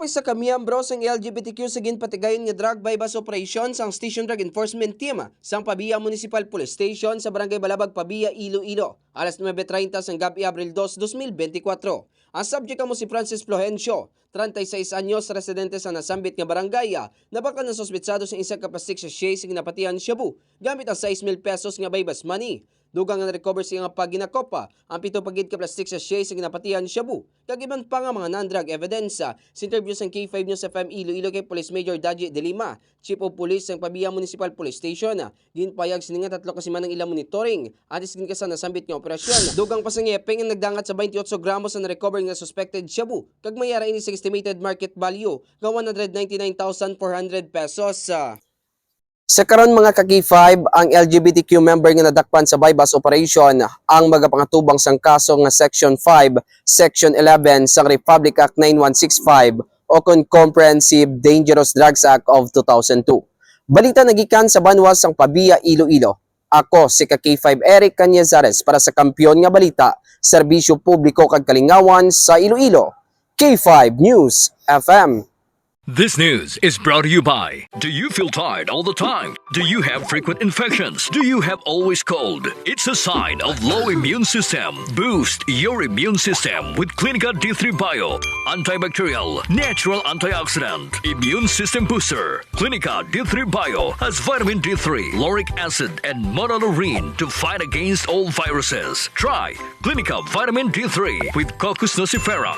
Apos sa kamiyambro sang LGBTQ sa ginpatigayon nga drug bypass operation sang Station Drug Enforcement Team sang Pabia Municipal Police Station sa Barangay Balabag, Pabia, Iloilo. Alas 9:30 sang gabi Abril 2, 2024. Ang subject mo si Francis Florencio, 36 anyos, residente sa nasambit nga barangay, na baka nasuspitsado sa isang kaplastik sa siya sa ginapatian Shabu gamit ang 6,000 pesos nga bypass money. Dugang nga recover siya nga paginakopa ang 7 pagid ka plastik sa siya sa ginapatian Shabu. Kagiban pa nga mga non-drug evidence sa interview sa K5 News FM Iloilo kay Police Major Daji De Lima, Chief of Police ng Pabia Municipal Police Station. Ginpayag sininga 3 kasi man ang ilang monitoring at iskin ka sa nasambit nga operasyon. Dugang pa sa ngepeng ang nagdangat sa 28 gramos na recover nga suspected Shabu kag mayara ini sa estimated market value nga 199,400 pesos. Sa karon mga ka-K5, ang LGBTQ member nga nadakpan sa bypass operation ang magapangatubang sang kaso nga Section 5, Section 11 sa Republic Act 9165 o Comprehensive Dangerous Drugs Act of 2002. Balita nagikan sa Banwas sang Pabia, Iloilo. Ako si ka-K5 Eric Canyazares para sa Kampiyon nga Balita, Serbisyo Publiko kag Kalingawan sa Iloilo. K5 News FM. This news is brought to you by: do you feel tired all the time? Do you have frequent infections? Do you have always cold? It's a sign of low immune system. Boost your immune system with Clinica D3 Bio, antibacterial, natural antioxidant, immune system booster. Clinica D3 Bio has vitamin D3, lauric acid, and monolurine to fight against all viruses. Try Clinica Vitamin D3 with Coccus nocifera.